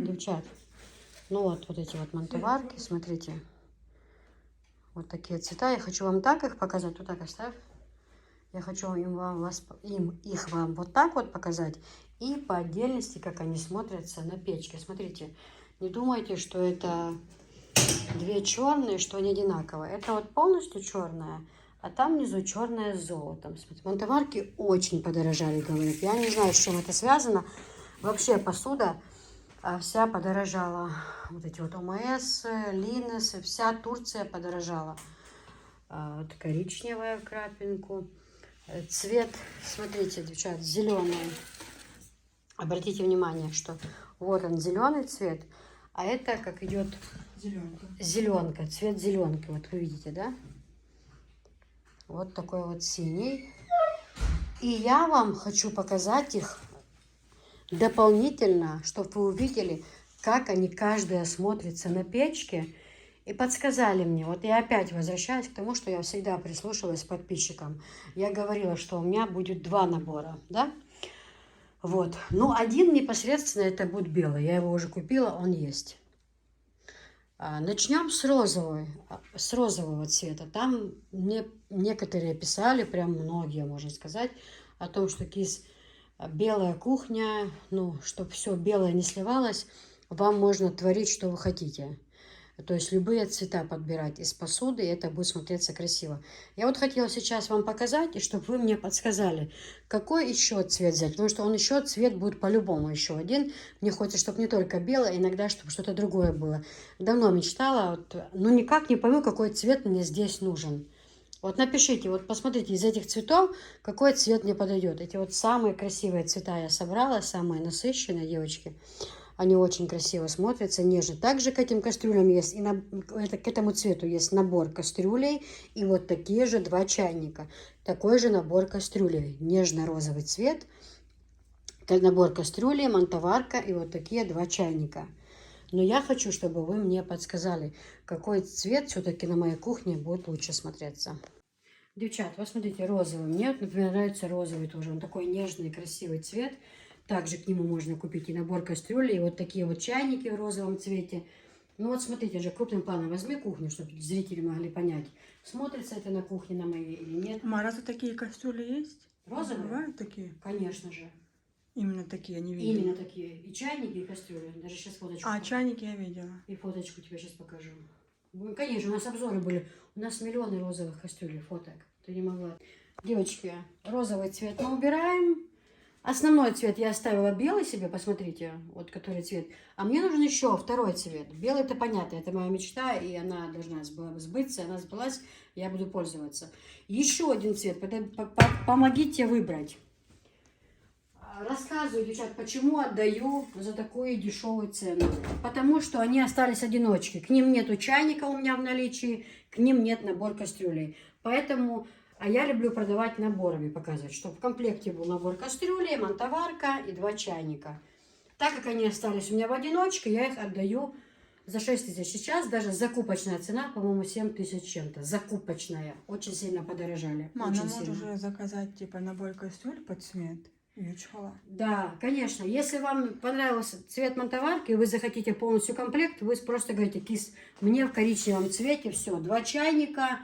Девчат, ну вот эти вот мантоварки, смотрите. Вот такие цвета. Я хочу вам так их показать. Вот так оставь. Я хочу их вам вот так вот показать. И по отдельности, как они смотрятся на печке. Смотрите, не думайте, что это две черные, что они одинаковые. Это вот полностью черная, а там внизу черное с золотом. Смотрите, мантоварки очень подорожали, говорят. Я не знаю, с чем это связано. Вообще посуда вся подорожала. Вот эти вот ОМС, Линес, вся Турция подорожала. Вот коричневая крапинку. Цвет, смотрите, девчат, зеленый. Обратите внимание, что вот он зеленый цвет, а это как идет зеленка, цвет зеленки. Вот вы видите, да? Вот такой вот синий. И я вам хочу показать их дополнительно, чтобы вы увидели, как они каждая смотрятся на печке. И подсказали мне, вот я опять возвращаюсь к тому, что я всегда прислушивалась к подписчикам. Я говорила, что у меня будет два набора, да? Вот. Ну, один непосредственно это будет белый. Я его уже купила, он есть. Начнем с розового цвета. Там мне некоторые писали, прям многие, можно сказать, о том, что белая кухня, ну, чтобы все белое не сливалось, вам можно творить, что вы хотите. То есть любые цвета подбирать из посуды, и это будет смотреться красиво. Я вот хотела сейчас вам показать, и чтобы вы мне подсказали, какой еще цвет взять. Потому что он еще цвет будет по-любому еще один. Мне хочется, чтобы не только белое, иногда, чтобы что-то другое было. Давно мечтала, но никак не пойму, какой цвет мне здесь нужен. Вот напишите, вот посмотрите из этих цветов, какой цвет мне подойдет. Эти вот самые красивые цвета я собрала, самые насыщенные, девочки. Они очень красиво смотрятся, нежно. Также к этим кастрюлям есть, к этому цвету есть набор кастрюлей. И вот такие же два чайника. Такой же набор кастрюлей. Нежно-розовый цвет. Набор кастрюлей, мантоварка и вот такие два чайника. Но я хочу, чтобы вы мне подсказали, какой цвет все-таки на моей кухне будет лучше смотреться. Девчат, вот смотрите, розовый. Мне, например, нравится розовый тоже. Он такой нежный, красивый цвет. Также к нему можно купить и набор кастрюлей, и вот такие вот чайники в розовом цвете. Ну вот смотрите же, крупным планом возьми кухню, чтобы зрители могли понять, смотрится это на кухне на моей или нет. Ма, разве такие кастрюли есть? Розовые? Бывают такие? Конечно же. Именно такие, не видела. Именно такие. И чайники, и кастрюли. Даже сейчас фоточку. Чайники я видела. И фоточку тебе сейчас покажу. Ну, конечно, у нас обзоры были. У нас миллионы розовых кастрюлей, фоток. Ты не могла. Девочки, розовый цвет мы убираем. Основной цвет я оставила белый себе, посмотрите, вот который цвет. А мне нужен еще второй цвет. Белый это понятно, это моя мечта, и она должна сбыться, она сбылась, я буду пользоваться. Еще один цвет, помогите выбрать. Рассказываю, девчат, почему отдаю за такую дешевую цену. Потому что они остались одиночки. К ним нету чайника у меня в наличии, к ним нет набор кастрюлей. Поэтому... А я люблю продавать наборами, показывать, чтобы в комплекте был набор кастрюлей, мантоварка и два чайника. Так как они остались у меня в одиночке, я их отдаю за 6 тысяч. Сейчас даже закупочная цена, по-моему, 7 тысяч чем-то. Закупочная. Очень сильно подорожали. Мам, ну можешь уже заказать типа набор кастрюль под цвет и чхала. Да, конечно. Если вам понравился цвет мантоварки, и вы захотите полностью комплект, вы просто говорите, кис, мне в коричневом цвете все. Два чайника,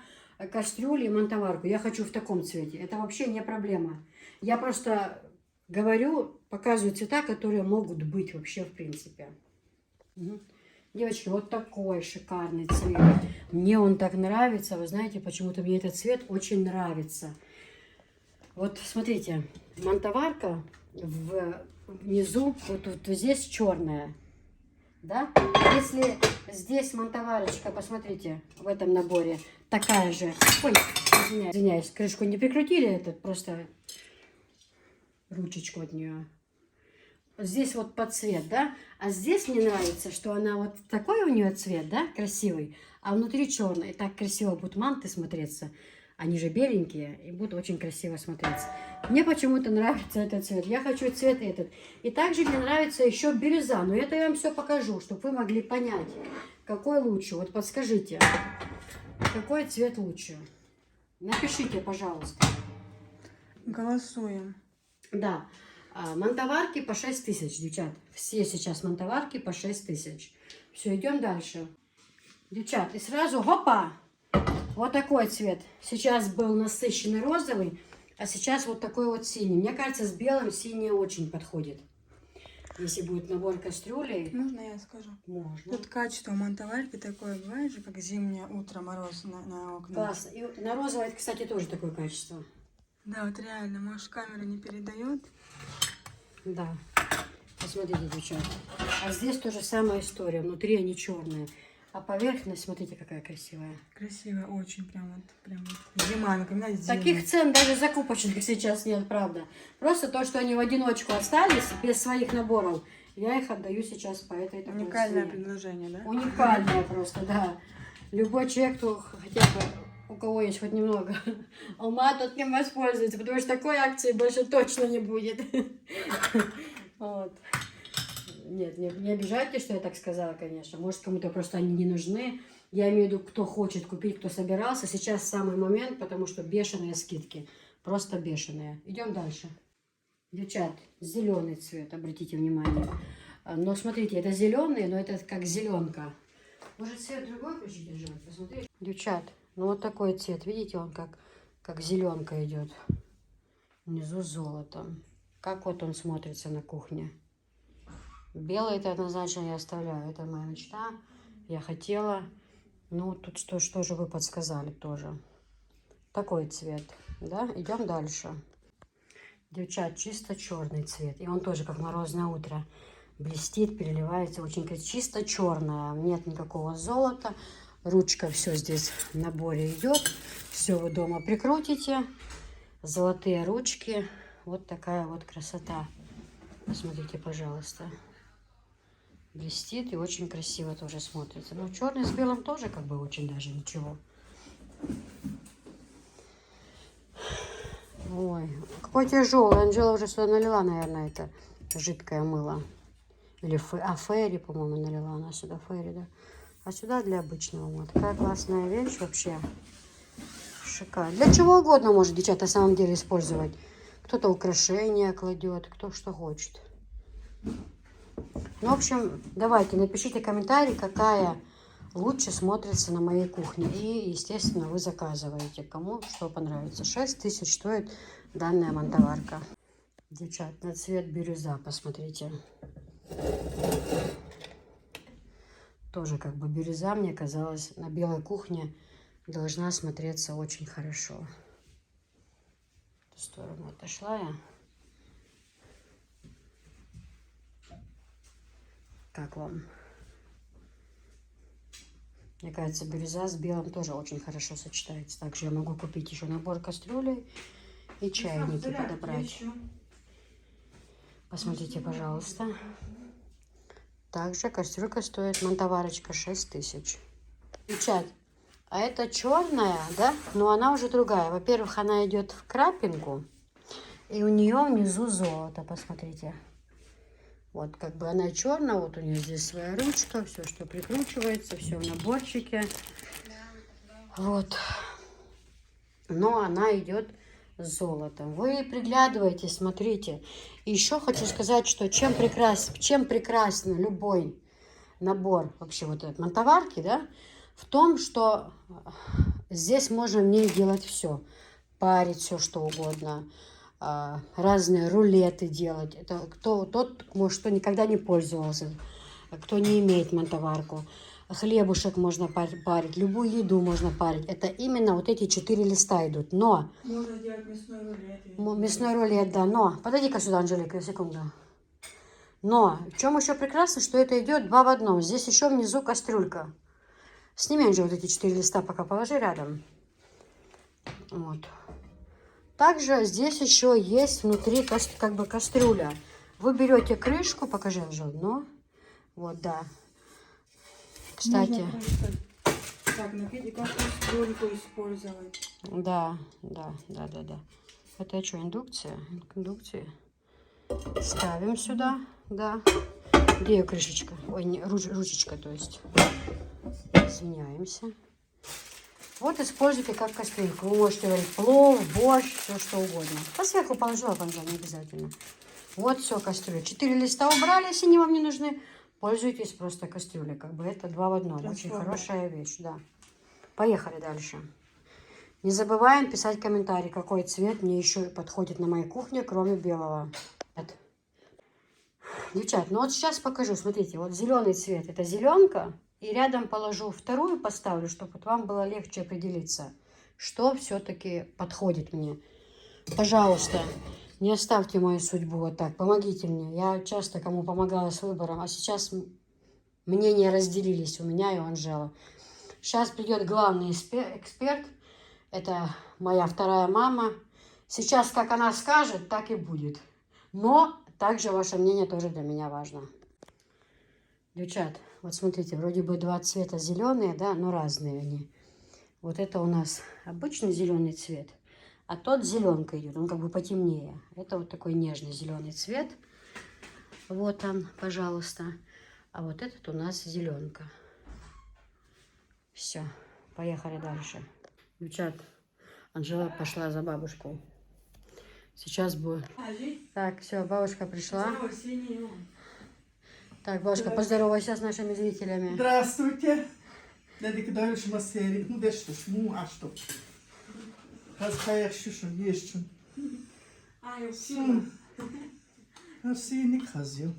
кастрюли и мантоварку. Я хочу в таком цвете. Это вообще не проблема. Я просто говорю, показываю цвета, которые могут быть вообще в принципе. Угу. Девочки, вот такой шикарный цвет. Мне он так нравится. Вы знаете, почему-то мне этот цвет очень нравится. Вот смотрите, мантоварка внизу, вот здесь черная. Да? Если здесь мантоварочка, посмотрите, в этом наборе такая же. Ой, извиняюсь, крышку не прикрутили, это просто ручечку от нее. Здесь вот под цвет, да? А здесь мне нравится, что она вот такой у нее цвет, да, красивый, а внутри черный. И так красиво будут манты смотреться. Они же беленькие и будут очень красиво смотреться. Мне почему-то нравится этот цвет. Я хочу цвет этот. И также мне нравится еще бирюза. Но это я вам все покажу, чтобы вы могли понять, какой лучше. Вот подскажите, какой цвет лучше. Напишите, пожалуйста. Голосуем. Да. Мантоварки по 6 тысяч, девчат. Все сейчас мантоварки по 6 тысяч. Все, идем дальше. Девчат, и сразу, хопа, вот такой цвет. Сейчас был насыщенный розовый, а сейчас вот такой вот синий. Мне кажется, с белым синий очень подходит. Если будет набор кастрюлей. Можно я скажу? Можно. Тут качество мантоварки такое, бывает же, как зимнее утро, мороз на окна. Классно. И на розовый, кстати, тоже такое качество. Да, вот реально, может, камера не передает. Да. Посмотрите, девчата. А здесь тоже самая история. Внутри они черные. А поверхность, смотрите, какая красивая. Красиво, очень прям вот зима, напоминает зиму. Таких цен даже закупочных сейчас нет, правда. Просто то, что они в одиночку остались, без своих наборов, я их отдаю сейчас по этой такой Уникальное цене. предложение, да? Уникальное просто, да. Любой человек, кто хотя бы, у кого есть хоть немного ума, тот ним воспользуется, потому что такой акции больше точно не будет. Вот. Нет, не обижайте, что я так сказала, конечно. Может, кому-то просто они не нужны. Я имею в виду, кто хочет купить, кто собирался. Сейчас самый момент, потому что бешеные скидки. Просто бешеные. Идем дальше. Девчат, зеленый цвет, обратите внимание. Но смотрите, это зеленый, но это как зеленка. Может, цвет другой включить, Жень? Посмотрите. Девчат, ну вот такой цвет, видите, он как зеленка идет. Внизу золотом. Как вот он смотрится на кухне. Белый это однозначно я оставляю. Это моя мечта. Я хотела. Ну, тут что же вы подсказали тоже. Такой цвет. Да, идем дальше. Девчат, чисто черный цвет. И он тоже как морозное утро. Блестит, переливается. Очень чисто черная. Нет никакого золота. Ручка все здесь в наборе идет. Все вы дома прикрутите. Золотые ручки. Вот такая вот красота. Посмотрите, пожалуйста. Блестит и очень красиво тоже смотрится. Но черный с белым тоже как бы очень даже ничего. Ой, какой тяжелый. Анжела уже сюда налила, наверное, это жидкое мыло. Или фейри, по-моему, налила она сюда, фейри, да. А сюда для обычного мыла. Такая классная вещь вообще. Шикарно. Для чего угодно может, девчата, на самом деле использовать. Кто-то украшения кладет, кто что хочет. Ну, в общем, давайте, напишите комментарий, какая лучше смотрится на моей кухне. И, естественно, вы заказываете, кому что понравится. 6 тысяч стоит данная мантоварка. Девчат, на цвет бирюза, посмотрите. Тоже как бы бирюза, мне казалось, на белой кухне должна смотреться очень хорошо. В эту сторону отошла я. Как вам? Мне кажется, бирюза с белым тоже очень хорошо сочетается. Также я могу купить еще набор кастрюлей и чайники подобрать. Посмотрите, пожалуйста. Также кастрюлька стоит, мантоварочка, 6 тысяч. Девчат, а это черная, да? Но она уже другая. Во-первых, она идет в крапинку. И у нее внизу золото, посмотрите. Вот, как бы она черная, вот у нее здесь своя ручка, все, что прикручивается, все в наборчике. Вот. Но она идет с золотом. Вы приглядывайтесь, смотрите. И еще хочу сказать, что чем прекрасен любой набор вообще вот этой мантоварки, да, в том, что здесь можно в ней делать все. Парить все, что угодно. Разные рулеты делать. Это тот, может, кто никогда не пользовался, кто не имеет мантоварку. Хлебушек можно парить, любую еду можно парить. Это именно вот эти 4 листа идут. Но... Можно делать мясной рулет. Мясной рулет, да. Но... Подойди-ка сюда, Анжелика, секунду. Но в чем еще прекрасно, что это идет 2 в 1. Здесь еще внизу кастрюлька. Сними, Анжела, вот эти 4 листа пока положи рядом. Вот. Также здесь еще есть внутри как бы кастрюля. Вы берете крышку, покажи, Анжела, дно. Вот, да. Кстати. Так, напиток, как кастрюльку использовать. Да. Это что, индукция? Индукция. Ставим сюда, да. Где ее крышечка? Ой, не, ручечка, то есть. Извиняемся. Вот используйте как кастрюльку. Вы можете варить плов, борщ, все что угодно. А сверху положила, Анжела, не обязательно. Вот все, кастрюля. 4 листа убрали, если они вам не нужны. Пользуйтесь просто кастрюлей. Как бы это 2 в 1. Очень Трансформер. хорошая вещь, да. Поехали дальше. Не забываем писать комментарий, какой цвет мне еще подходит на моей кухне, кроме белого. Девчат, ну вот сейчас покажу. Смотрите, вот зеленый цвет. Это зеленка. И рядом положу вторую, поставлю, чтобы вот вам было легче определиться, что все-таки подходит мне. Пожалуйста, не оставьте мою судьбу вот так. Помогите мне. Я часто кому помогала с выбором, а сейчас мнения разделились у меня и у Анжелы. Сейчас придет главный эксперт. Это моя вторая мама. Сейчас, как она скажет, так и будет. Но также ваше мнение тоже для меня важно. Девчат, вот смотрите, вроде бы 2 цвета зеленые, да, но разные они. Вот это у нас обычный зеленый цвет, а тот зеленка идет, он как бы потемнее. Это вот такой нежный зеленый цвет. Вот он, пожалуйста. А вот этот у нас зеленка. Все, поехали дальше. Девчат, Анжела пошла за бабушкой. Сейчас будет. Так, все, бабушка пришла. Так, бабушка, поздоровайся с нашими зрителями. Здравствуйте. Dedik dövüşme seri. Ну да что, ну а что? Хазхаях шушун, ешчун. Синий хазил.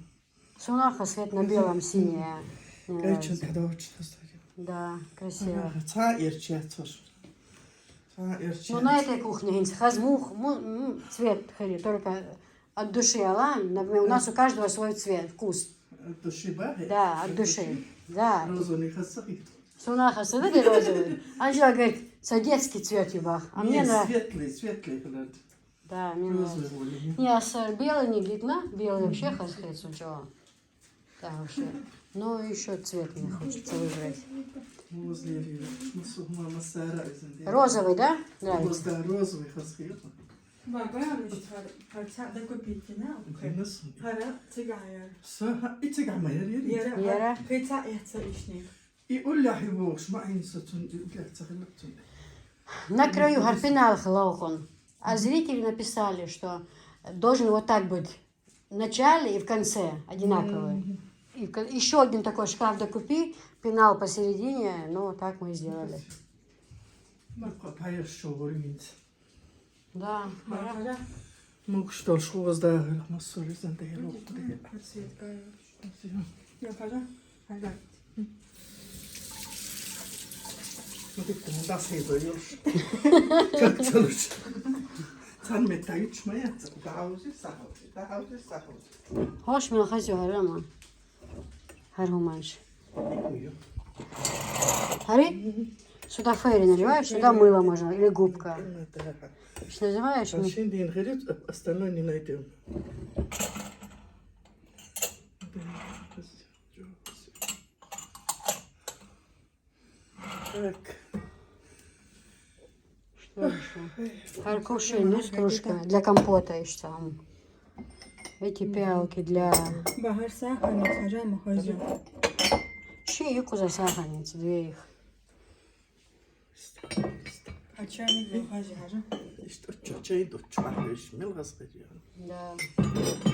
Сунаха свет на белом, синяя. Мне Гайчун нравится. кадович. Да, красиво. Ца ирче тоже. Ну, на этой кухне хазмух, цвет только от души, алан. У нас у каждого свой цвет, вкус. От души бахи? Да, от души. Да. Розовый хазахит. Сунаха, смотри, розовый. Анжела говорит, это детский цвет юбах. А мне нравится. Светлый, блядь. Да, мне нравится. Розовый более. Не, а белый не видно. Белый вообще хазхет, сначала. Да, вообще. Ну, еще цвет мне хочется выбрать. Возле мама Сара. Розовый, да? Нравится? Да, розовый хазахит. Яра. И Оля его шмаинса тун и На краю гарпинал хлаухон. А зрители написали, что должен вот так быть в начале и в конце одинаковый. И еще один такой шкаф докупи, пенал посередине, ну так мы и сделали. Да. Ну что ж, у вас да, массоры зандейло. Ну ты там да сейдоешь. Как целуешь? Цан метаич моя, дааузи сахаузи. Хош мен хазю харама. Харуманш. Хари? Сюда фейри наливаешь, сюда мыло можно, или губка. Что называешь? Сейчас день горит, остальное не найдем. Так. Что еще? Харкуши, ну, с кружками. Для компота еще там. Эти пиалки для... Багар сахарник, хажама, хожу. Чайку за сахарницы, 2 их. А чайник был хажа. Что, чай до чая, шмел расходил. Да.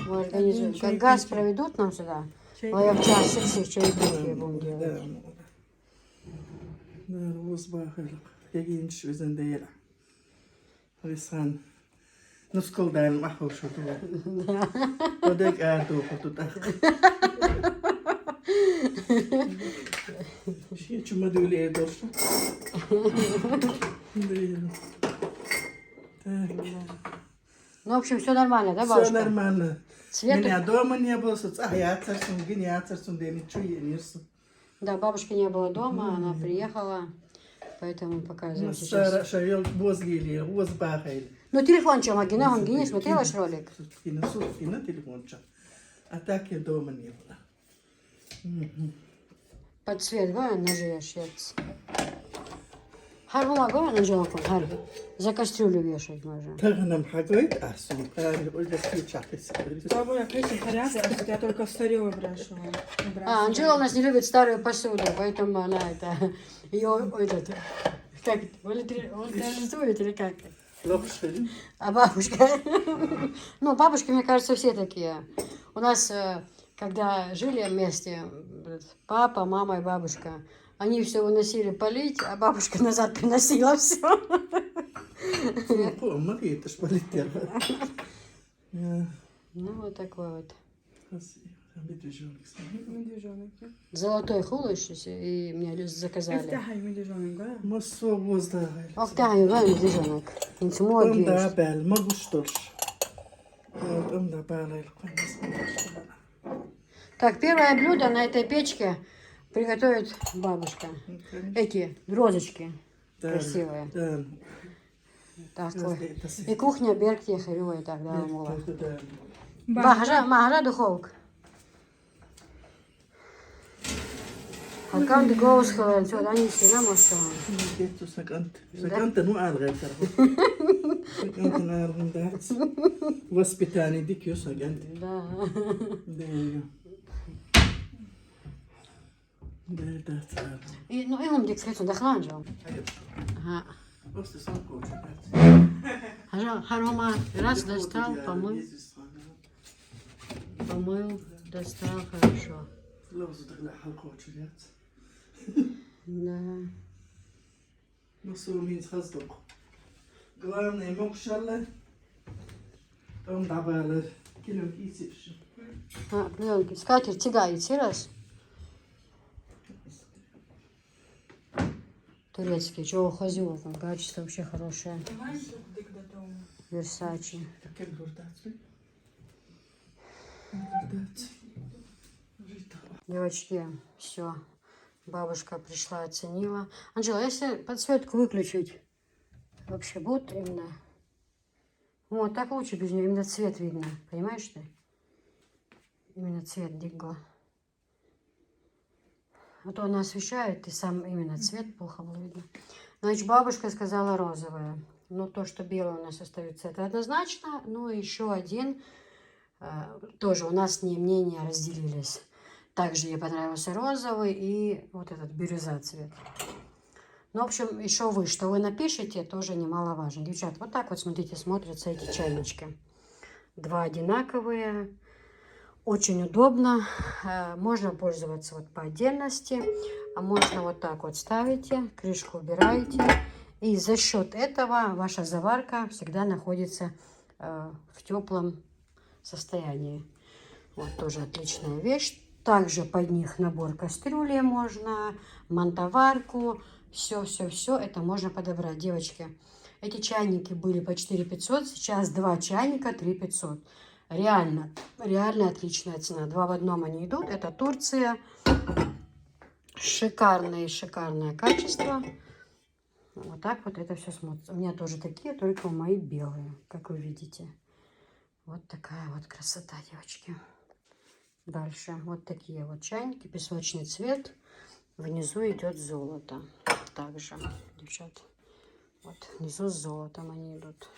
Мы организуем. Как газ проведут нам сюда, мы в час всех чайки будем делать. Да, розбахал. Я гинч üzerinde Lisan. Nuskuldan mahvu şutu. O da erdo kututak. Şey cuma döyle dostum. Так. Ну, в общем, все нормально, да, Все бабушка? нормально. Цвет... Меня дома не было, я царством, да ничего не. Да, бабушки не было дома, она приехала, поэтому показываю сейчас. Сара шавел возле возбахал. Ну, телефон что, Магина, он не смотрела ж ролик? На телефончик. А так я дома не было. Под цвет, говорю, наживешь, ец. Харгума, говорю, Анжелку, Харги. За кастрюлю вешать можно. Так нам хагает, а правильно, Ольга включалась. Бабу, я крыша порядок, я только старую брошу. А, Анжела у нас не любит старую посуду, поэтому она это, ее, этот, как, вольтеризует или как? Лапушка, да? А бабушка? Ну, бабушки, мне кажется, все такие. У нас, когда жили вместе, папа, мама и бабушка, они все выносили полить, а бабушка назад приносила все. På Marie полетела. Ну, вот такой вот. Медвежонок. Медвежонок. Золотой хулыш, и мне заказали. افتحي المديجونك بقى. Массо воздуха. Ох, да, и вам медвежонок. Интимо Там да геш. бел, могу что ж. Там да бел, Так, первое блюдо на этой печке приготовит бабушка. Эти розочки красивые. Да. Так, ой. И кухня Беркте Харюя, так, да, мова. بحر. Махара духовка. А как ты голос сказал, все, да, не сильно можешь. سكنت نوع الغير سكنت نار من دارت وسبتاني ديك يو سكنت Да. И, ну, и он дик схватил, да хланжал. Ага. Харома раз достал, помыл, достал, хорошо. Да. مصومين تصدق قوامنا مقشلة قوم دعبالة كلهم كيسيبش А, пленки. Скатерть тягаете раз. Турецкие, чего хозю, там качество вообще хорошее. давай сюда когда-то. Версачи. كم بردات Девочки, все. Бабушка пришла, оценила. Анжела, если подсветку выключить, вообще будет именно? Вот так лучше без нее, именно цвет видно. Понимаешь ты? Именно цвет дигла. А то она освещает, и сам именно цвет плохо было видно. Значит, бабушка сказала розовое. Но то, что белое у нас остается, это однозначно. Ну, еще один. Тоже у нас не мнения разделились. Также ей понравился розовый и вот этот бирюза цвет. Ну, в общем, еще вы, что вы напишите, тоже немаловажно. Девчат, вот так вот, смотрите, смотрятся эти чайнички. Два одинаковые. Очень удобно. Можно пользоваться вот по отдельности. А можно вот так вот ставите, крышку убираете. И за счет этого ваша заварка всегда находится в теплом состоянии. Вот тоже отличная вещь. Также под них набор кастрюли можно, мантоварку. Все это можно подобрать. Девочки, эти чайники были по 4500, сейчас 2 чайника 3500. Реально отличная цена. 2 в одном они идут. Это Турция. Шикарное качество. Вот так вот это все смотрится. У меня тоже такие, только мои белые, как вы видите. Вот такая вот красота, девочки. Дальше вот такие вот чайники, песочный цвет. Внизу идет золото. Также, девчат, вот внизу с золотом они идут.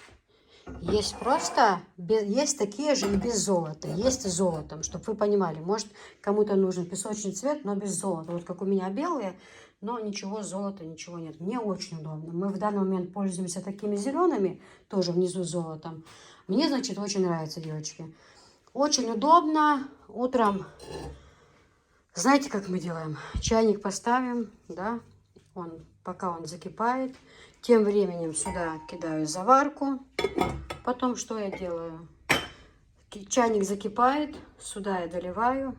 Есть просто, есть такие же и без золота. Есть с золотом, чтобы вы понимали. Может, кому-то нужен песочный цвет, но без золота. Вот как у меня белые, но ничего золота, ничего нет. Мне очень удобно. Мы в данный момент пользуемся такими зелеными, тоже внизу с золотом. Мне, значит, очень нравится, девочки. Очень удобно. Утром, знаете, как мы делаем? Чайник поставим, да, пока он закипает. Тем временем сюда кидаю заварку. Потом что я делаю? Чайник закипает, сюда я доливаю.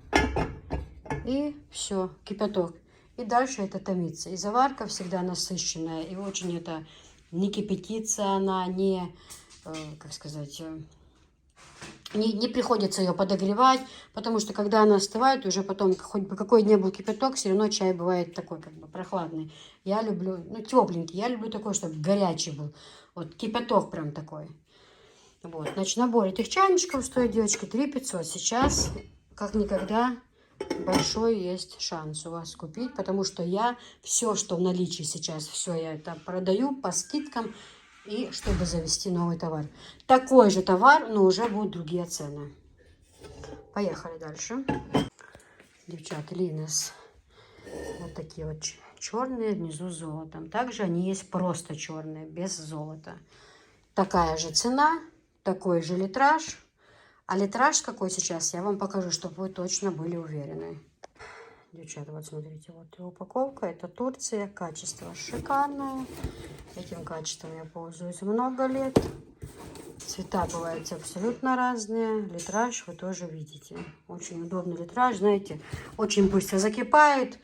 И все, кипяток. И дальше это томится. И заварка всегда насыщенная. И очень это не кипятится она, не, как сказать, не приходится ее подогревать, потому что когда она остывает, уже потом, хоть бы какой ни был кипяток, все равно чай бывает такой, как бы прохладный. Я люблю, ну, тепленький, я люблю такой, чтобы горячий был. Вот, кипяток прям такой. Вот, значит, набор этих чайничков стоит, девочки, 3500. Сейчас, как никогда, большой есть шанс у вас купить, потому что я все, что в наличии сейчас, все я это продаю по скидкам, и чтобы завести новый товар. Такой же товар, но уже будут другие цены. Поехали дальше. Девчата, Линес. Вот такие вот черные, внизу с золотом. Также они есть просто черные, без золота. Такая же цена, такой же литраж. А литраж какой сейчас, я вам покажу, чтобы вы точно были уверены. Девчата, вот смотрите, вот и упаковка. Это Турция. Качество шикарное. Этим качеством я пользуюсь много лет. Цвета бывают абсолютно разные. Литраж вы тоже видите. Очень удобный литраж, знаете, очень быстро закипает.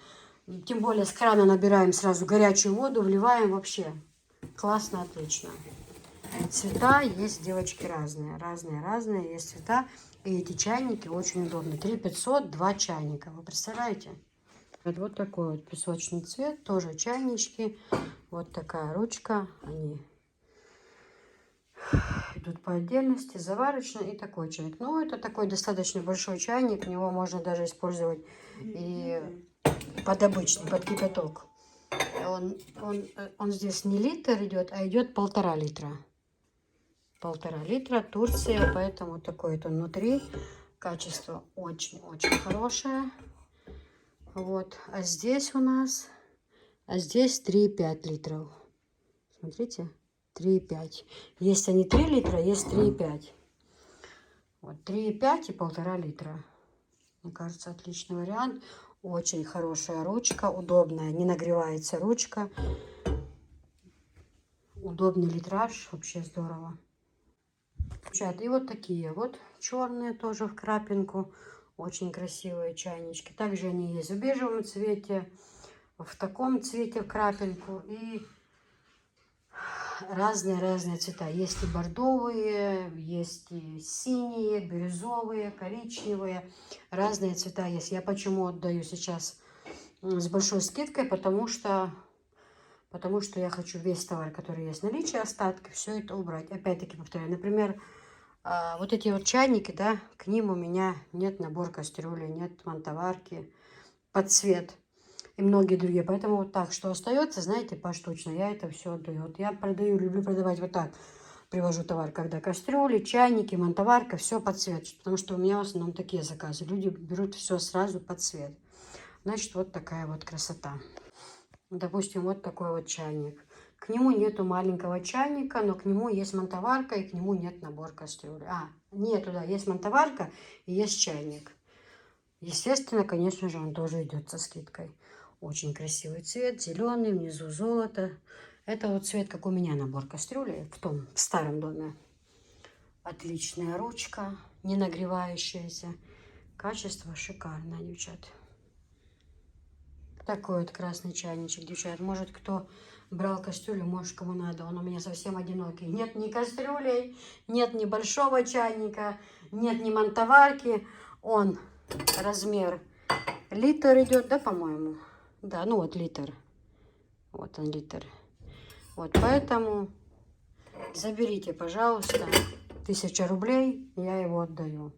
Тем более с крана набираем сразу горячую воду, вливаем вообще. Классно, отлично. Цвета есть, девочки, разные. Разные есть цвета. И эти чайники очень удобны. 3500, 2 чайника. Вы представляете? Вот такой вот песочный цвет. Тоже чайнички. Вот такая ручка. Они идут по отдельности. Заварочный и такой чайник. Ну, это такой достаточно большой чайник. Его можно даже использовать и под обычный, под кипяток. Он здесь не литр идет, а идет 1,5 литра. 1,5 литра, Турция, поэтому такой это внутри. Качество очень-очень хорошее. Вот, а здесь у нас, здесь 3,5 литров. Смотрите, 3,5. Есть они 3 литра, есть 3,5. Вот, 3,5 и 1,5 литра. Мне кажется, отличный вариант. Очень хорошая ручка, удобная, не нагревается ручка. Удобный литраж, вообще здорово. И вот такие вот черные тоже в крапинку. Очень красивые чайнички. Также они есть в бежевом цвете, в таком цвете в крапинку. И разные цвета. Есть и бордовые, есть и синие, бирюзовые, коричневые. Разные цвета есть. Я почему отдаю сейчас с большой скидкой, потому что я хочу весь товар, который есть в наличии, остатки, все это убрать. Опять-таки повторяю, например, вот эти вот чайники, да, к ним у меня нет набор кастрюли, нет мантоварки под цвет и многие другие. Поэтому вот так, что остается, знаете, поштучно, я это все отдаю. Вот я продаю, люблю продавать вот так. Привожу товар, когда кастрюли, чайники, мантоварка, все под цвет. Потому что у меня в основном такие заказы. Люди берут все сразу под цвет. Значит, вот такая вот красота. Допустим, вот такой вот чайник. К нему нету маленького чайника, но к нему есть мантоварка, и к нему нет набор кастрюли. Нету, да, есть мантоварка и есть чайник. Естественно, конечно же, он тоже идет со скидкой. Очень красивый цвет, зеленый, внизу золото. Это вот цвет, как у меня набор кастрюли в старом доме. Отличная ручка, не нагревающаяся. Качество шикарное, девчат. Такой вот красный чайничек, девчат. Может, кто брал кастрюлю, может, кому надо. Он у меня совсем одинокий. Нет ни кастрюлей, нет ни большого чайника, нет ни мантоварки. Он размер литр идет, да, по-моему? Да, ну вот литр. Вот он литр. Вот, поэтому заберите, пожалуйста, 1000 рублей, я его отдаю.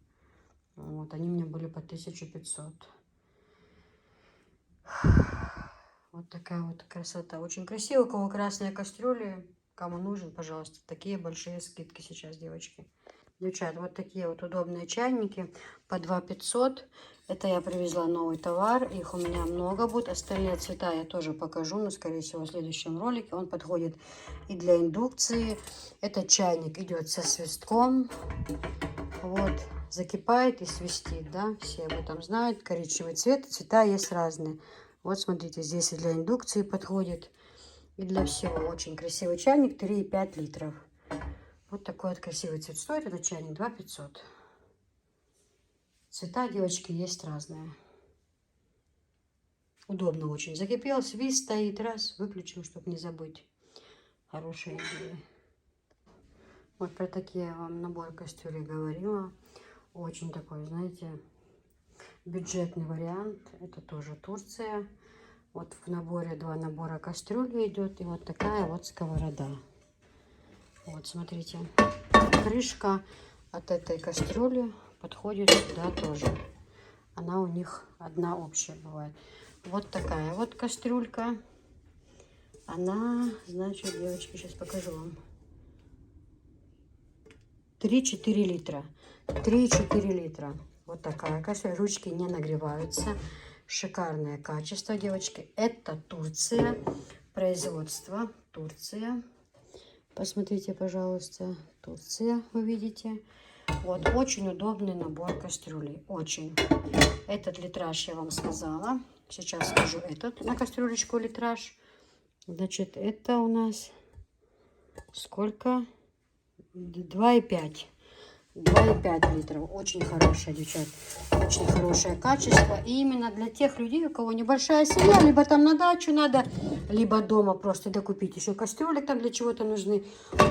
Вот, они мне были по 1500. Вот такая вот красота. Очень красиво. У кого красные кастрюли, кому нужен, пожалуйста. Такие большие скидки сейчас, девочки. Девчат, вот такие вот удобные чайники по 2500. Это я привезла новый товар. Их у меня много будет. Остальные цвета я тоже покажу, но, скорее всего, в следующем ролике. Он подходит и для индукции. Этот чайник идет со свистком. Вот. Закипает и свистит, да. Все об этом знают. Коричневый цвет. Цвета есть разные. Вот, смотрите, здесь и для индукции подходит. И для всего. Очень красивый чайник. 3,5 литров. Вот такой вот красивый цвет. Стоит этот чайник 2500. Цвета, девочки, есть разные. Удобно очень. Закипел, свист стоит. Раз, выключил, чтобы не забыть. Хорошая идея. Вот про такие я вам набор кастрюлей говорила. Очень такой, знаете, бюджетный вариант. Это тоже Турция. Вот в наборе 2 набора кастрюли идет. И вот такая вот сковорода. Вот, смотрите. Крышка от этой кастрюли подходит сюда тоже. Она у них одна общая бывает. Вот такая вот кастрюлька. Она, значит, девочки, сейчас покажу вам. 3-4 литра. 3-4 литра. Вот такая кастрюля. Ручки не нагреваются. Шикарное качество, девочки. Это Турция. Производство Турция. Посмотрите, пожалуйста, Турция, вы видите. Вот, очень удобный набор кастрюлей, очень. Этот литраж я вам сказала. Сейчас скажу этот на кастрюлечку литраж. Значит, это у нас сколько? 2,5. 2,5 литров. Очень хорошая, девчат. Очень хорошее качество. И именно для тех людей, у кого небольшая семья, либо там на дачу надо, либо дома просто докупить еще кастрюлек там для чего-то нужны.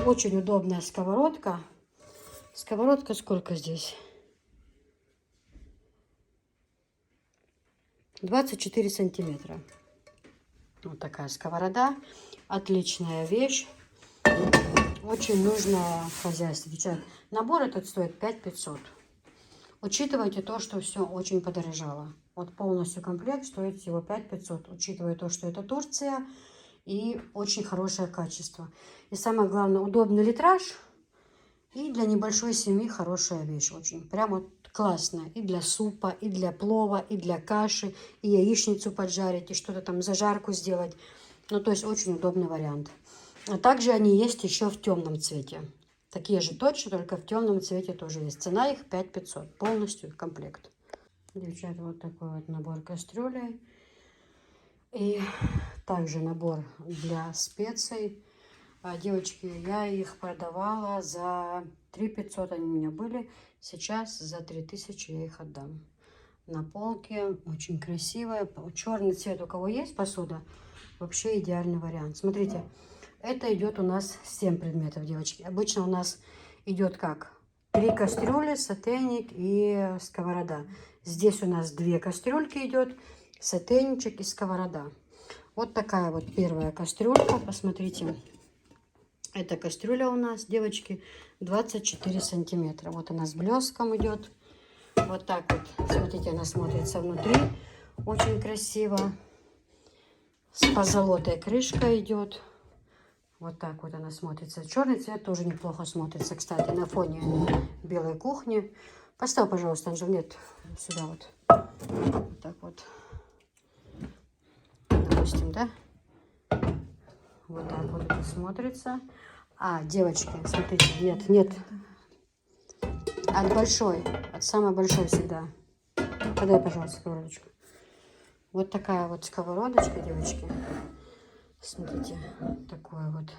Очень удобная сковородка. Сковородка сколько здесь? 24 сантиметра. Вот такая сковорода. Отличная вещь. Очень нужная в хозяйстве. Девчат, набор этот стоит 5500. Учитывайте то, что все очень подорожало. Вот полностью комплект стоит всего 5500. Учитывая то, что это Турция и очень хорошее качество. И самое главное, удобный литраж. И для небольшой семьи хорошая вещь. Очень прям вот классная. И для супа, и для плова, и для каши. И яичницу поджарить, и что-то там зажарку сделать. Ну, то есть очень удобный вариант. А также они есть еще в темном цвете. Такие же точно, только в темном цвете тоже есть. Цена их 5500. Полностью комплект. Девчата, вот такой вот набор кастрюлей. И также набор для специй. Девочки, я их продавала за 3500 они у меня были. Сейчас за 3000 я их отдам. На полке. Очень красивая. Черный цвет у кого есть посуда. Вообще идеальный вариант. Смотрите. Это идет у нас 7 предметов, девочки. Обычно у нас идет как? 3 кастрюли, сотейник и сковорода. Здесь у нас 2 кастрюльки идет, сотейничек и сковорода. Вот такая вот первая кастрюлька. Посмотрите. Эта кастрюля у нас, девочки, 24 сантиметра. Вот она с блеском идет. Вот так вот. Смотрите, она смотрится внутри. Очень красиво. С позолотой крышка идет. Вот так вот она смотрится. Черный цвет тоже неплохо смотрится, кстати, на фоне белой кухни. Поставь, пожалуйста, Анжел, нет, сюда вот. Вот так вот. Допустим, да? Вот так вот это смотрится. А, девочки, смотрите, нет. От большой, от самой большой всегда. Подай, пожалуйста, сковородочку. Вот такая вот сковородочка, девочки. Смотрите, такое вот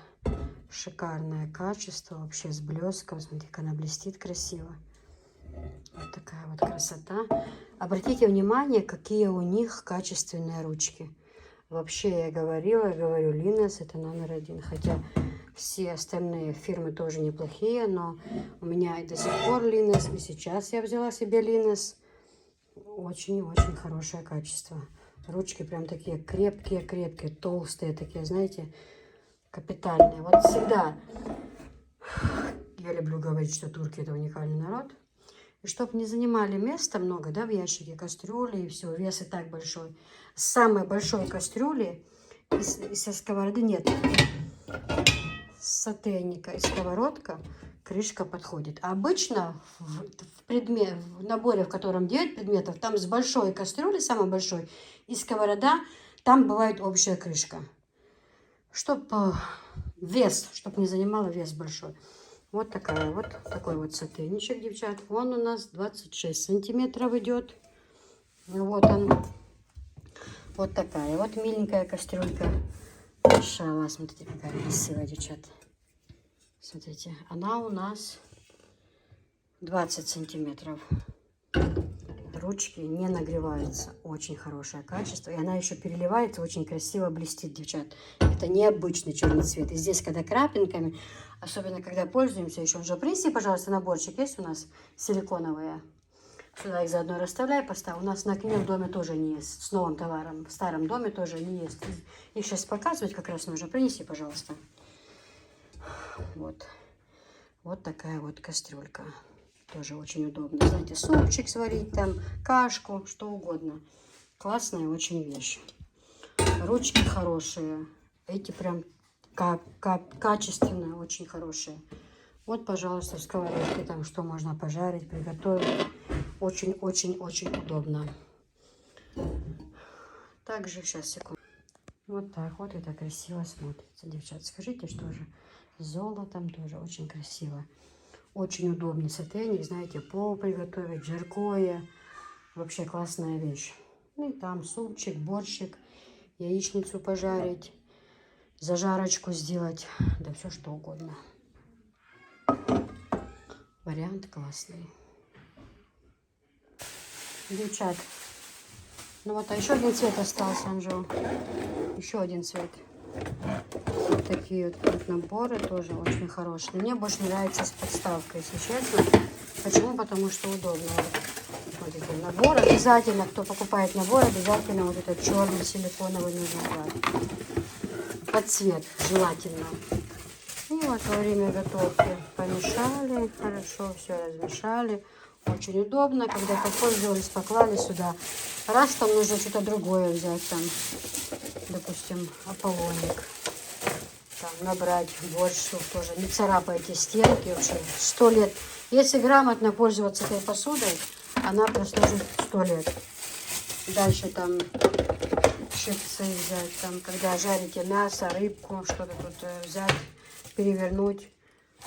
шикарное качество, вообще с блеском. Смотрите, как она блестит красиво. Вот такая вот красота. Обратите внимание, какие у них качественные ручки. Вообще, я говорю, Линос это номер 1. Хотя все остальные фирмы тоже неплохие, но у меня и до сих пор Линос, и сейчас я взяла себе Линос. Очень-очень хорошее качество. Ручки прям такие крепкие, толстые такие, знаете, капитальные. Вот всегда я люблю говорить, что турки это уникальный народ. И чтобы не занимали места много, да, в ящике кастрюли и все, вес и так большой. Самой большой кастрюли и со сковороды нет. С сотейника и сковородка крышка подходит. А обычно в наборе, в котором 9 предметов, там с большой кастрюли, самой большой, и сковорода, там бывает общая крышка. Чтоб вес, чтоб не занимала вес большой. Вот такой вот сотейничек, девчат. Он у нас 26 сантиметров идет. Вот он. Вот такая вот миленькая кастрюлька. Машалла, смотрите, какая красивая, девчат. Смотрите, она у нас 20 сантиметров. Ручки не нагреваются. Очень хорошее качество. И она еще переливается, очень красиво блестит, девчат. Это необычный черный цвет. И здесь, когда крапинками, особенно когда пользуемся, еще уже принеси, пожалуйста, наборчик есть у нас силиконовые. Сюда их заодно расставляй, поставь. У нас на окне в доме тоже не есть. С новым товаром. В старом доме тоже не есть. Их сейчас показывать как раз нужно. Принеси, пожалуйста. Вот. Вот такая вот кастрюлька. Тоже очень удобно. Знаете, супчик сварить там, кашку, что угодно. Классная очень вещь. Ручки хорошие. Эти прям качественные, очень хорошие. Вот, пожалуйста, в сковородке там что можно пожарить, приготовить. Очень-очень-очень удобно. Также, сейчас, секунду. Вот так вот это красиво смотрится. Девчат, скажите, что же? С золотом тоже очень красиво. Очень удобный сотейник, знаете, плов приготовить, жаркое. Вообще классная вещь. Ну и там супчик, борщик, яичницу пожарить, зажарочку сделать, да все что угодно. Вариант классный. Девчат, ну вот, а еще один цвет остался, Анжел. Еще один цвет. Вот такие вот наборы тоже очень хорошие. Мне больше нравится с подставкой, если честно. Почему? Потому что удобно. Вот этот набор. Обязательно, кто покупает набор, обязательно вот этот черный силиконовый нужно брать. Под цвет желательно. И вот во время готовки помешали, хорошо все размешали. Очень удобно, когда попользовались, поклали сюда. Раз там нужно что-то другое взять, там, допустим, Аполлоник. Там, набрать борщ, чтобы тоже не царапайте стенки. Вообще 100 лет. Если грамотно пользоваться этой посудой, она прослужит 100 лет. Дальше там щипцы взять, там, когда жарите мясо, рыбку, что-то тут взять, перевернуть.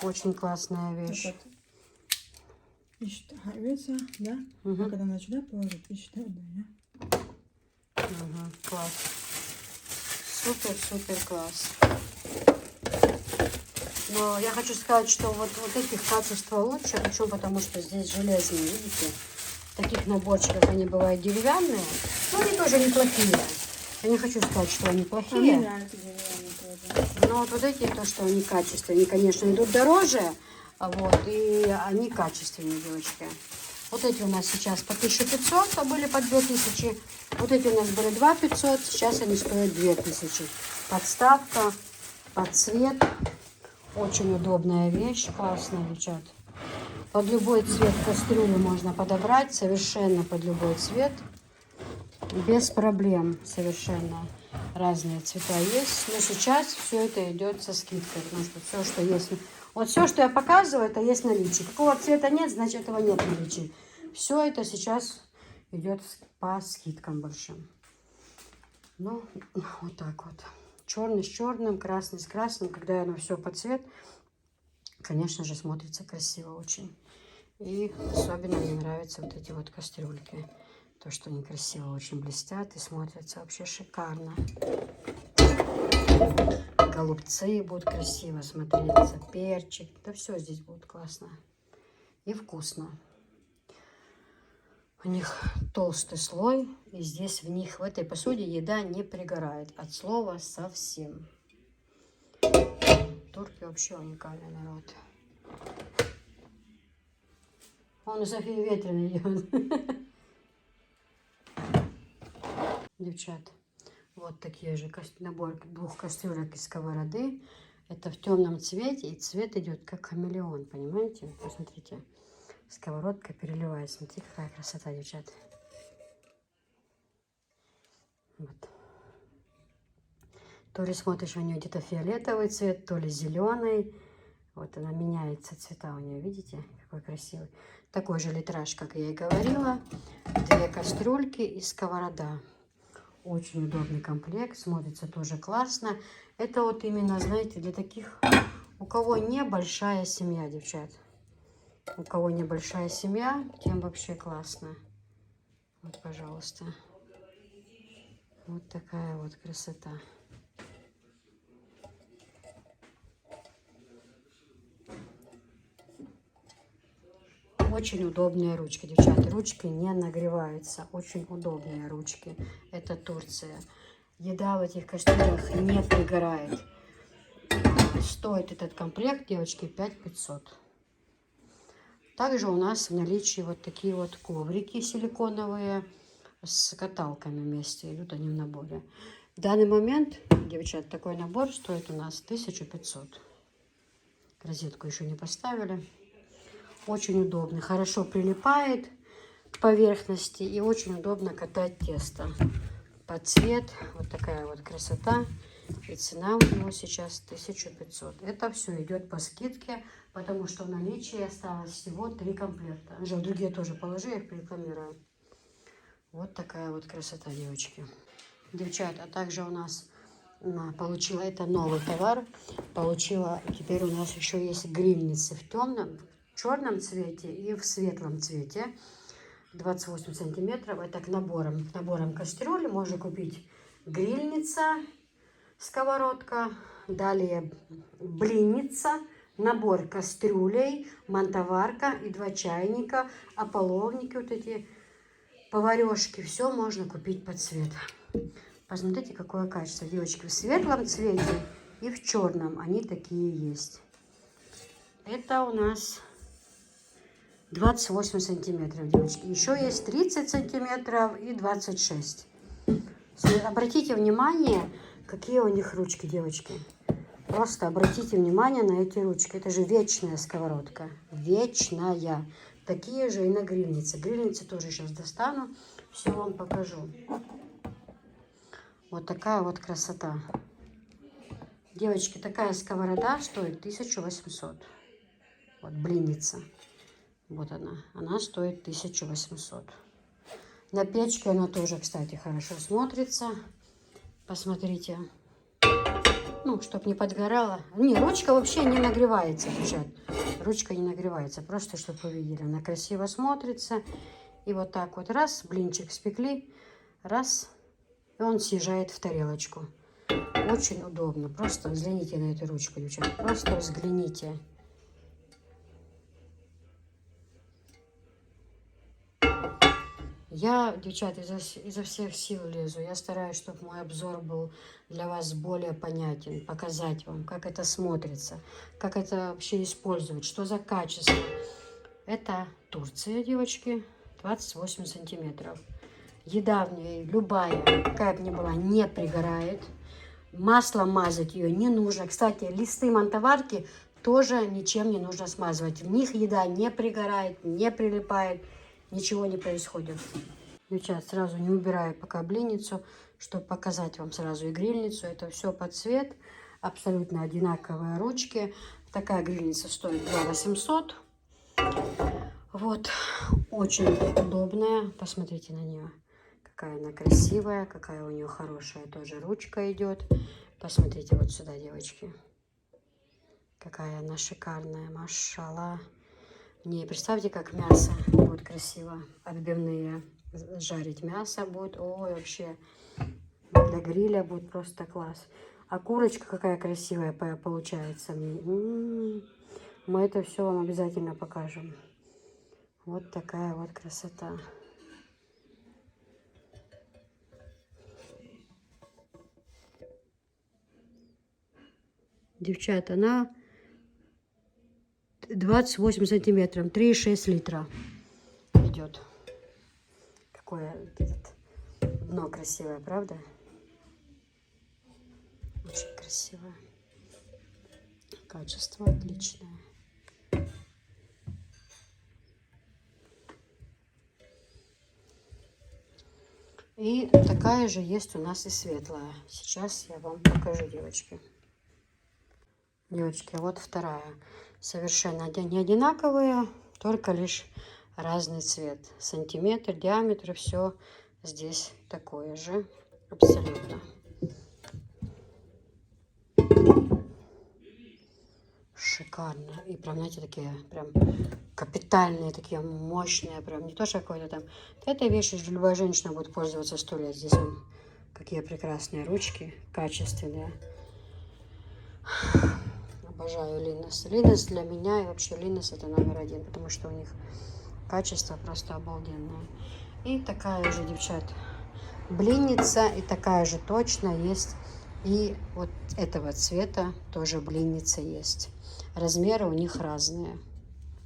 Очень классная вещь. Так вот. İşte hayvesa, да? Угу. А когда она сюда положит, işte да. Угу. Класс. Супер класс. Но я хочу сказать, что вот этих качества лучше. Почему? Потому что здесь железные, видите? В таких наборчиках они бывают деревянные. Но они тоже неплохие. Я не хочу сказать, что они Мне плохие. нравится деревянный тоже. Но вот эти, то, что они качественные. Они, конечно, идут дороже. Вот, и они качественные, девочки. Вот эти у нас сейчас по 1500, а были по 2000. Вот эти у нас были 2500, сейчас они стоят 2000. Подставка, под цвет. Очень удобная вещь, классная, девчат. Под любой цвет кастрюлю можно подобрать, совершенно под любой цвет. Без проблем совершенно. Разные цвета есть. Но сейчас все это идет со скидкой, потому что все, что есть... Вот все, что я показываю, это есть наличие. Какого цвета нет, значит этого нет наличия. Все это сейчас идет по скидкам большим. Ну, вот так вот. Черный с черным, красный с красным. Когда оно все под цвет, конечно же, смотрится красиво очень. И особенно мне нравятся вот эти вот кастрюльки. То, что они красиво очень блестят и смотрятся вообще шикарно. Голубцы будут красиво смотреться, перчик. Да все здесь будет классно и вкусно. У них толстый слой, и здесь в них, в этой посуде, еда не пригорает. От слова совсем. Турки вообще уникальный народ. Он у Софии ветреный идет. Девчат, вот такие же набор двух кастрюлек и сковороды. Это в темном цвете, и цвет идет как хамелеон, понимаете? Посмотрите, сковородка переливает. Смотрите, какая красота, девчат. Вот. То ли смотришь, у нее где-то фиолетовый цвет, то ли зеленый. Вот она меняется, цвета у нее, видите, какой красивый. Такой же литраж, как я и говорила. 2 кастрюльки и сковорода. Очень удобный комплект, смотрится тоже классно. Это вот именно, знаете, для таких, у кого небольшая семья, девчат. У кого небольшая семья, тем вообще классно. Вот, пожалуйста. Вот такая вот красота. Очень удобные ручки, девчата. Ручки не нагреваются. Очень удобные ручки. Это Турция. Еда в этих кастрюлях не пригорает. Стоит этот комплект, девочки, 5500. Также у нас в наличии вот такие вот коврики силиконовые с каталками вместе. Идут они в наборе. В данный момент, девчат, такой набор стоит у нас 1500. Розетку еще не поставили. Очень удобно, хорошо прилипает к поверхности и очень удобно катать тесто. Под цвет, вот такая вот красота. И цена у него сейчас 1500. Это все идет по скидке, потому что в наличии осталось всего 3 комплекта. Уже другие тоже положи, я их рекламирую. Вот такая вот красота, девочки. Девчат, а также у нас Получила, это новый товар. Получила, теперь у нас еще есть грильницы в темном, в черном цвете и в светлом цвете. 28 сантиметров. Это к наборам кастрюли. Можно купить грильница, сковородка. Далее блинница, набор кастрюлей, мантоварка и 2 чайника, ополовники, вот эти поварешки. Все можно купить под цвет. Посмотрите, какое качество, девочки. В светлом цвете и в черном они такие есть. Это у нас 28 сантиметров, девочки. Еще есть 30 сантиметров и 26. Обратите внимание, какие у них ручки, девочки. Просто обратите внимание на эти ручки. Это же вечная сковородка. Вечная. Такие же и на грильнице. Грильницы тоже сейчас достану. Все вам покажу. Вот такая вот красота. Девочки, такая сковорода стоит 1800. Вот блинница. Вот она. Она стоит 1800. На печке она тоже, кстати, хорошо смотрится. Посмотрите. Ну, чтобы не подгорала. Не, ручка вообще не нагревается, девчат. Ручка не нагревается. Просто, чтобы вы видели. Она красиво смотрится. И вот так вот раз, блинчик спекли. Раз. И он съезжает в тарелочку. Очень удобно. Просто взгляните на эту ручку, девчат. Просто взгляните. Я, девчат, изо всех сил лезу. Я стараюсь, чтобы мой обзор был для вас более понятен. Показать вам, как это смотрится. Как это вообще использовать. Что за качество. Это Турция, девочки. 28 сантиметров. Еда в ней любая, какая бы ни была, не пригорает. Маслом мазать ее не нужно. Кстати, листы мантоварки тоже ничем не нужно смазывать. В них еда не пригорает, не прилипает. Ничего не происходит. Девчат, сразу не убираю пока блинницу, чтобы показать вам сразу и грильницу. Это все под цвет. Абсолютно одинаковые ручки. Такая грильница стоит 2800. Вот. Очень удобная. Посмотрите на нее. Какая она красивая. Какая у нее хорошая тоже ручка идет. Посмотрите вот сюда, девочки. Какая она шикарная. Машалла. Не, представьте, как мясо будет красиво. Отбивные. Жарить мясо будет. Ой, вообще. Для гриля будет просто класс. А курочка какая красивая получается. Мы это все вам обязательно покажем. Вот такая вот красота. Девчата, она 28 сантиметров, 3,6 литра идет. Какое дно красивое, правда? Очень красивое. Качество отличное. И такая же есть у нас и светлая. Сейчас я вам покажу, девочки. Девочки, вот вторая. Совершенно не одинаковые, только лишь разный цвет. Сантиметр, диаметр, все здесь такое же. Абсолютно. Шикарно. И прям, знаете, такие прям капитальные, такие мощные. Прям не то, что какой-то там. Этой вещью любая женщина будет пользоваться 100 лет. Здесь он, какие прекрасные ручки, качественные. Обожаю Линнес. Линнес для меня и вообще Линнес это номер один, потому что у них качество просто обалденное. И такая же, девчат, блинница, и такая же точно есть. И вот этого цвета тоже блинница есть. Размеры у них разные.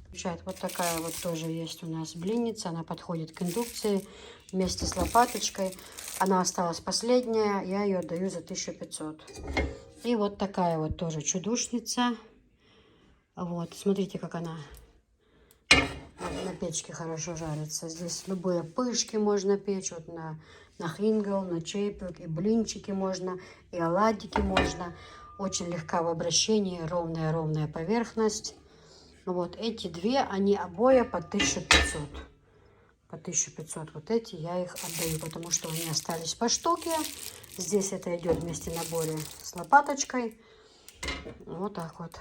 Девчат, вот такая вот тоже есть у нас блинница. Она подходит к индукции вместе с лопаточкой. Она осталась последняя. Я ее отдаю за 1500. И вот такая вот тоже чудушница. Вот, смотрите, как она на печке хорошо жарится. Здесь любые пышки можно печь. Вот на хингл, на чепик. И блинчики можно, и оладики можно. Очень легка в обращении, ровная поверхность. Вот эти две, они обои по 1500. По 1500 вот эти я их отдаю, потому что они остались по штуке. Здесь это идет вместе в наборе с лопаточкой. Вот так вот.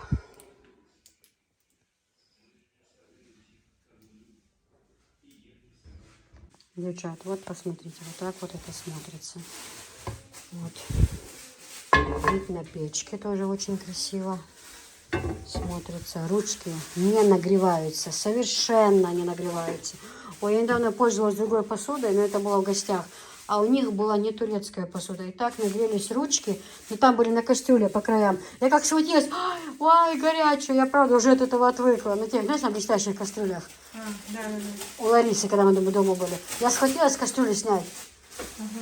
Девчат, вот посмотрите, вот так вот это смотрится. Вот. Вид на печке тоже очень красиво смотрится. Ручки не нагреваются, совершенно не нагреваются. Ой, я недавно пользовалась другой посудой, но это было в гостях. А у них была не турецкая посуда. И так нагрелись ручки, но там были на кастрюле по краям. Я как схватилась, ой, горячая. Я, правда, уже от этого отвыкла. На тех, знаешь, на блестящих кастрюлях. Да. У Ларисы, когда мы дома были. Я схватилась с кастрюли снять.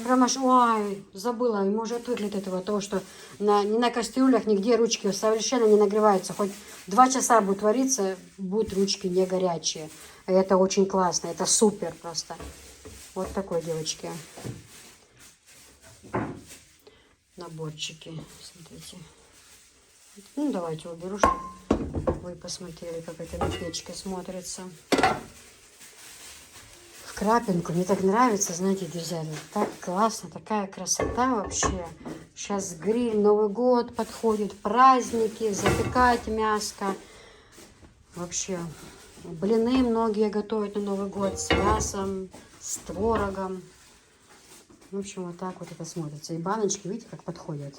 Прямо аж, ой, забыла. И мы уже отвыкли от этого, того, что ни на кастрюлях, нигде ручки совершенно не нагреваются. Хоть 2 часа будет вариться, будут ручки не горячие. И это очень классно, это супер просто. Вот такой, девочки, наборчики. Смотрите. Ну, давайте уберу, чтобы вы посмотрели, как это на печке смотрится. В крапинку. Мне так нравится, знаете, друзья, так классно, такая красота вообще. Сейчас гриль, Новый год подходит, праздники, запекать мяско. Вообще, блины многие готовят на Новый год с мясом, с творогом. В общем, вот так вот это смотрится. И баночки, видите, как подходят.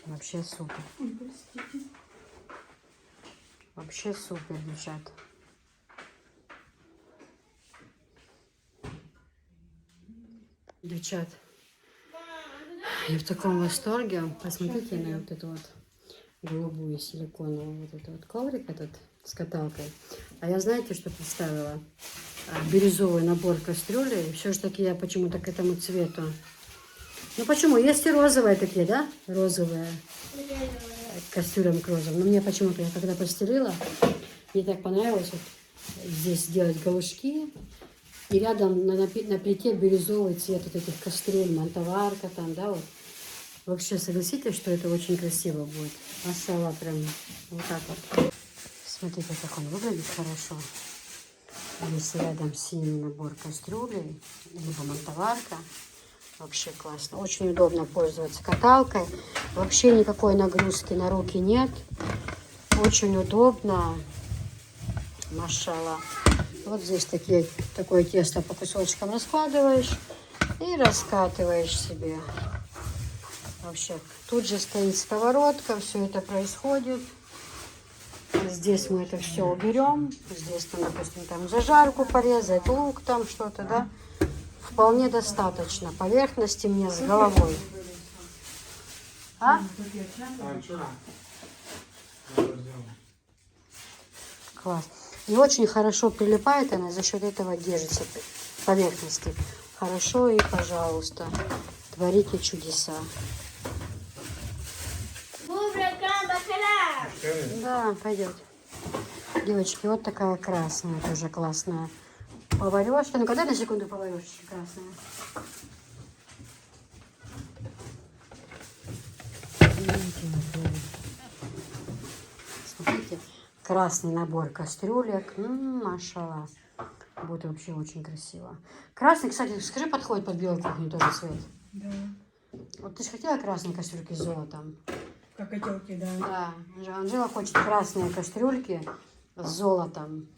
Вообще супер. Вообще супер, девчат. Девчат, я в таком восторге. Посмотрите на вот эту вот голубую силиконовую вот эту вот коврик этот с каталкой. А я знаете, что представила? Бирюзовый набор кастрюли. Все же таки я почему-то к этому цвету. Ну почему? Есть и розовые такие, да? Розовые. Кастрюлям к розовым. Но мне почему-то, я когда постелила, мне так понравилось вот здесь делать галушки. И рядом на плите бирюзовый цвет вот этих кастрюль, мантоварка там, да, вот. Вообще, согласитесь, что это очень красиво будет. Масала прям вот так вот. Смотрите, как он выглядит хорошо. Если рядом с ним набор кастрюлей, либо мантоварка. Вообще классно. Очень удобно пользоваться каталкой. Вообще никакой нагрузки на руки нет. Очень удобно. Машалла. Вот здесь такое тесто по кусочкам раскладываешь и раскатываешь себе. Вообще, тут же стоит сковородка, все это происходит. Здесь мы это все уберем. Здесь, там, допустим, там зажарку порезать, лук там что-то, да. Вполне достаточно. Поверхности мне с головой. А? Класс. И очень хорошо прилипает она, за счет этого держится поверхности. Хорошо и, пожалуйста, творите чудеса. Да, пойдет. Девочки, вот такая красная, тоже классная. Поварешка. Ну-ка, дай на секунду поварешечка красная. Смотрите, красный набор кастрюлек. Машалла. Будет вообще очень красиво. Красный, кстати, скажи, подходит под белую кухню тоже цвет. Да. Вот ты же хотела красные кастрюльки с золотом? Как котелки, да. Да. Анжела хочет красные кастрюльки с золотом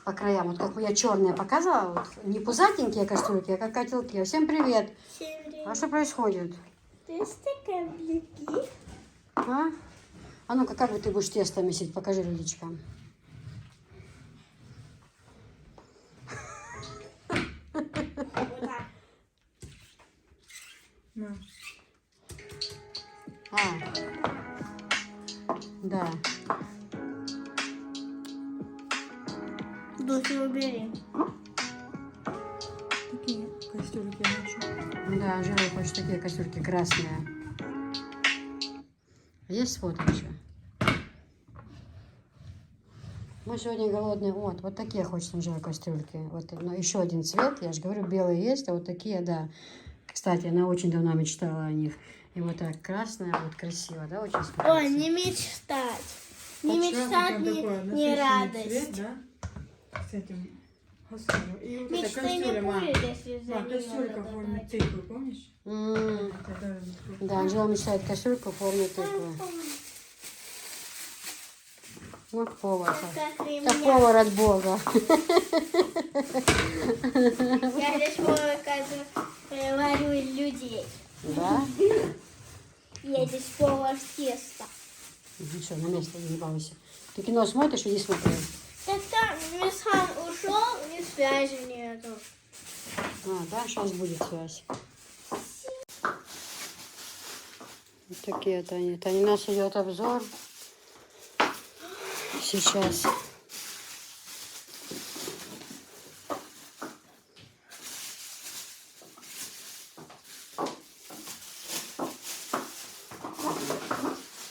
по краям. Вот как я черные показывала, вот, не пузатенькие кастрюльки, а как котелки. Всем привет. Всем привет. А что происходит? Тесто каблуки. А ну-ка, как бы ты будешь тесто месить? Покажи людичкам. Вот так. На. Да. Духи убери. Такие кастрюльки я хочу. Да, Анжела хочет такие кастрюльки красные. Есть фото еще? Мы сегодня голодные. Вот такие хочет Анжела кастрюльки. Вот, но еще один цвет, я же говорю, белый есть, а вот такие, да. Кстати, она очень давно мечтала о них. И вот так красная, вот красиво, да, очень смотрится. Ой, не мечтать. Не мечтать, Там такой не насыщенный радость. цвет, да? С этим Господи, и вот эта Мечты кастрюля, не мам. будет, если за Мам, нее кастрюлька в форме добавить. тыквы, помнишь? Когда Да, Анжела мечтает кастрюльку в форме тыквы. Вот повар. Как и Это меня. повар от Бога. Я здесь варю людей. Да? Я здесь повар теста. Ну что, на место не балуйся. Ты кино смотришь, иди смотри. Так там Мисхан ушел, и связи нету. А, да, сейчас будет связь. Вот такие-то они. Это у нас идет обзор. Сейчас.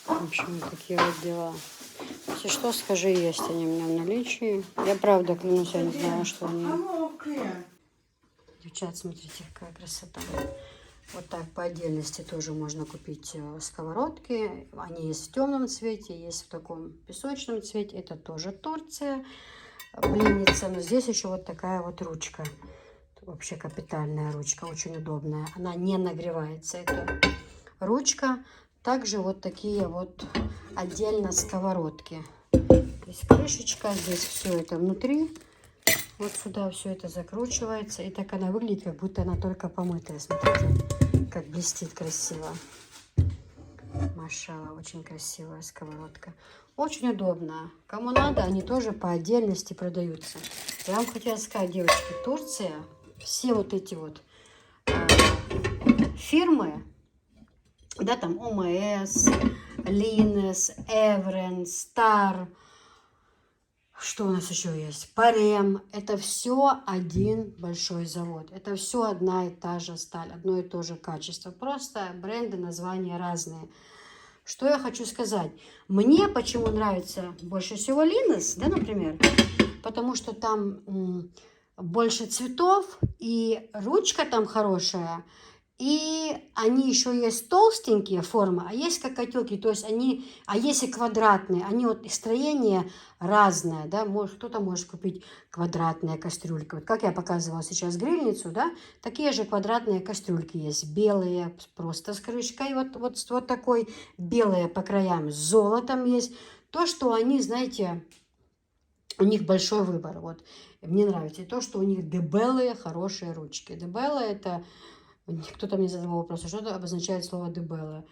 В общем, такие вот дела. Если что, скажи, есть они у меня в наличии. Я правда клянусь, я не знаю, что они. Девчат, смотрите, какая красота. Вот так по отдельности тоже можно купить сковородки. Они есть в темном цвете, есть в таком песочном цвете. Это тоже Турция, блинница. Но здесь еще вот такая вот ручка. Вообще капитальная ручка, очень удобная. Она не нагревается, эта ручка. Также вот такие вот отдельно сковородки. Здесь крышечка, здесь все это внутри. Вот сюда все это закручивается. И так она выглядит, как будто она только помытая. Смотрите, как блестит красиво. Машалла, очень красивая сковородка. Очень удобно. Кому надо, они тоже по отдельности продаются. Я вам хотела сказать, девочки, Турция, все вот эти вот фирмы, да, там ОМС, Линес, Эврен, Стар, что у нас еще есть? Парем. Это все один большой завод. Это все одна и та же сталь, одно и то же качество. Просто бренды, названия разные. Что я хочу сказать? Мне почему нравится больше всего Линес, да, например, потому что там больше цветов, и ручка там хорошая, и они еще есть толстенькие формы, а есть как котелки, то есть они, а есть и квадратные, они вот их строение разное, да, кто-то может купить квадратные кастрюльки, вот как я показывала сейчас грильницу, да, такие же квадратные кастрюльки есть, белые, просто с крышкой, вот такой, белые по краям, с золотом есть, то, что они, знаете, у них большой выбор, вот, мне нравится, и то, что у них дебелые хорошие ручки, дебелые это... Кто-то мне задавал вопрос, что обозначает слово дебелла.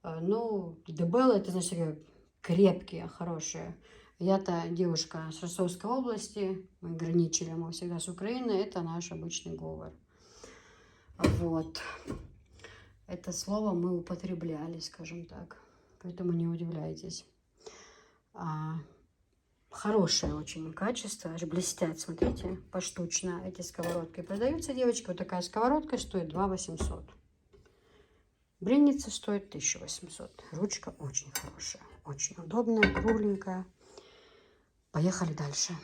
Ну, дебелла это значит крепкие, хорошие. Я-то девушка с Ростовской области, мы граничили мы всегда с Украиной, это наш обычный говор. Вот. Это слово мы употребляли, скажем так. Поэтому не удивляйтесь. Хорошее очень качество, аж блестят, смотрите, поштучно эти сковородки продаются, девочки. Вот такая сковородка стоит 2 800. Блинница стоит 1800. Ручка очень хорошая, очень удобная, кругленькая. Поехали дальше.